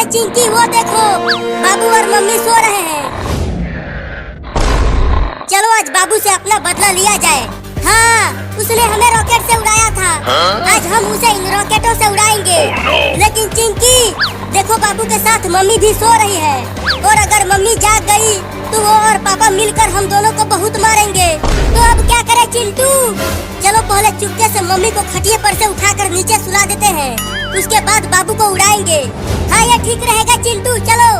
चिंकी, वो देखो बाबू और मम्मी सो रहे हैं। चलो आज बाबू से अपना बदला लिया जाए। हाँ, उसने हमें रॉकेट से उड़ाया था। आज हम उसे इन रॉकेटों से उड़ाएंगे। लेकिन चिंकी, देखो बाबू के साथ मम्मी भी सो रही है, और अगर मम्मी जाग गई तो वो और पापा मिलकर हम दोनों को बहुत मारेंगे। तो अब क्या करें चिंटू? चलो पहले चुपके से मम्मी को खटिया पर से उठाकर नीचे सुला देते हैं, उसके बाद बाबू को उड़ाएंगे। हाँ, ये ठीक रहेगा चिंटू, चलो।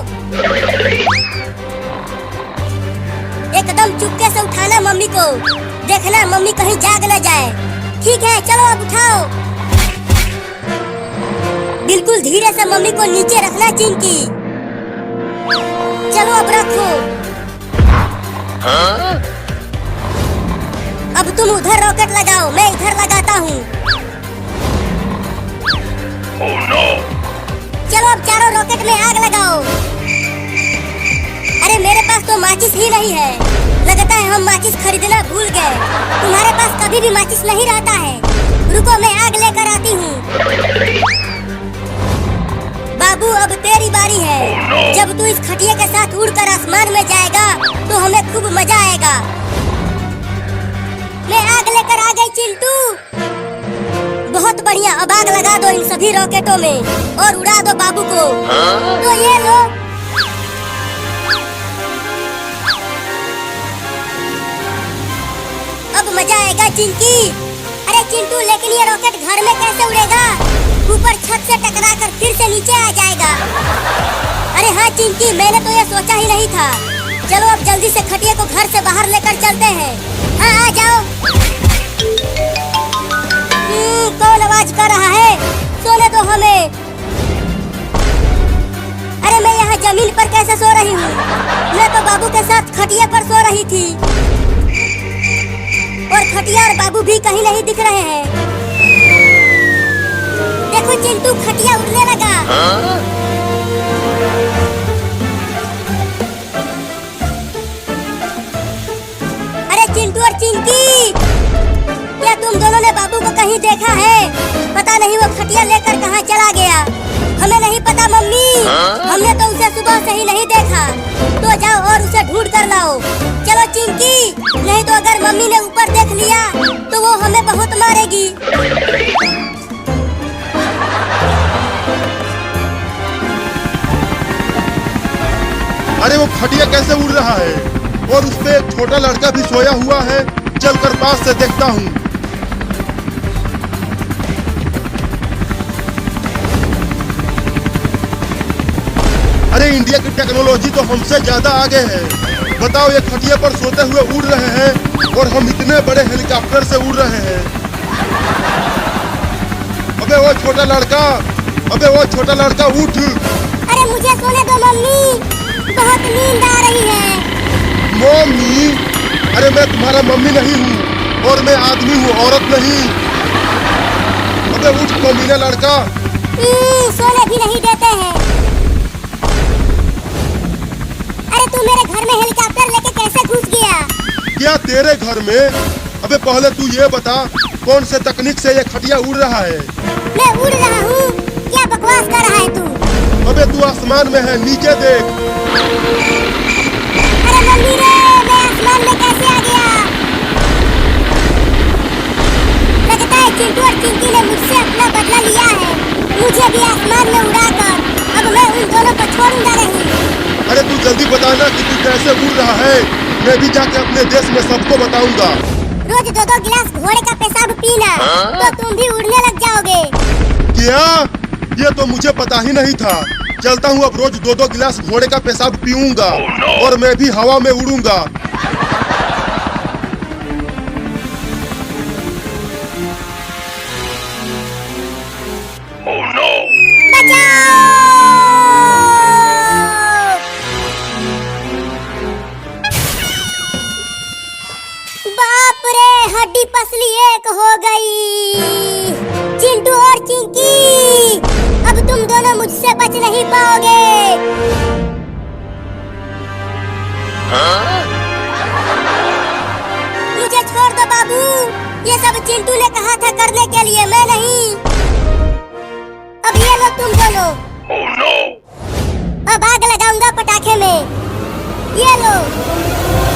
एकदम चुपके से उठाना मम्मी को, देखना मम्मी कहीं जाग न जाए। ठीक है, चलो अब उठाओ। बिल्कुल धीरे से मम्मी को नीचे रखना चिंकी। चलो अब रखो। अब तुम उधर रॉकेट लगाओ, मैं इधर लगाता हूँ। चलो अब चारों रॉकेट में आग लगाओ। अरे मेरे पास तो माचिस ही नहीं है, लगता है हम माचिस खरीदना भूल गए। तुम्हारे पास कभी भी माचिस नहीं रहता है। रुको, मैं आग लेकर आती हूँ। बाबू अब तेरी बारी है। जब तू इस खटिया के साथ उड़कर आसमान में जाएगा तो हमें खूब मजा आएगा। मैं आग लेकर आ गई चिंटू। बहुत बढ़िया, अब आग लगा दो इन सभी रॉकेटों में और उड़ा दो बाबू को। तो ये लो। अब मजा आएगा चिंकी। अरे चिंटू, लेकिन ये रॉकेट घर में कैसे उड़ेगा? ऊपर छत से टकराकर फिर से नीचे आ जाएगा। अरे हाँ चिंकी, मैंने तो ये सोचा ही नहीं था। चलो अब जल्दी से खटिया को घर से बाहर लेकर चलते हैं। हाँ, आ जाओ। कौन आवाज कर रहा है? सोने दो हमें। अरे मैं यहाँ जमीन पर कैसे सो रही हूँ? मैं तो बाबू के साथ खटिया पर सो रही थी, और खटिया और बाबू भी कहीं नहीं दिख रहे हैं। देखो चिंटू, खटिया उड़ने लगा। अरे चिंटू और चिंकी, क्या तुम दोनों ने बाबू को कहीं देखा है? पता नहीं वो खटिया लेकर कहाँ चला गया। हमें नहीं पता मम्मी, हमने तो उसे सुबह से ही नहीं देखा। तो जाओ और उसे ढूंढ कर लाओ। चलो चिंकी, नहीं तो अगर मम्मी ने ऊपर देख लिया तो वो हमें बहुत मारेगी। अरे वो खटिया कैसे उड़ रहा है, और उस पे एक छोटा लड़का भी सोया हुआ है। चलकर पास से देखता हूँ। अरे इंडिया की टेक्नोलॉजी तो हमसे ज्यादा आगे है। बताओ, ये खटिया पर सोते हुए उड़ रहे हैं और हम इतने बड़े हेलीकॉप्टर से उड़ रहे हैं। अबे वो छोटा लड़का, उठ। अरे मुझे सोने दो मम्मी, बहुत नींद आ रही है। मम्मी? अरे मैं तुम्हारा मम्मी नहीं हूँ, और मैं आदमी हूँ, औरत नहीं। अबे उठ कमीना लड़का। सोने भी नहीं देते हैं। अरे तू मेरे घर में हेलीकॉप्टर लेके कैसे घुस गया? क्या तेरे घर में? अबे पहले तू ये बता, कौन से तकनीक से ये खटिया उड़ रहा है? मैं उड़ रहा हूँ? क्या बकवास कर रहा है तू? अबे तू आसमान में है, नीचे देख। अरे मम्मी रे, मैं आसमान में कैसे आ गया? लगता है चिंटू और चिंकी ने मुझसे अपना बदला लिया है। मुझे भी आसमान में उड़ाकर अब मैं उन दोनों को छोड़ूंगा नहीं। अरे तू जल्दी बताना कि तू कैसे उड़ रहा है। मैं भी जाके अपने देश में सबको बताऊंगा। रोज 2-2 गिलास घोड़े का पेशाब पीना, तो तुम भी उड़ने लग जाओगे। क्या? ये तो मुझे पता ही नहीं था। चलता हूँ, अब रोज 2-2 गिलास घोड़े का पेशाब पीऊंगा और मैं भी हवा में उड़ूंगा। बाप रे, हड्डी पसली एक हो गई। चिंटू और चिंकी, अब तुम दोनों मुझसे बच नहीं पाओगे। मुझे छोड़ दो बाबू, ये सब चिंटू ने कहा था करने के लिए, मैं नहीं। अब ये लो तुम दोनों। अब आग लगाऊंगा पटाखे में। ये लो।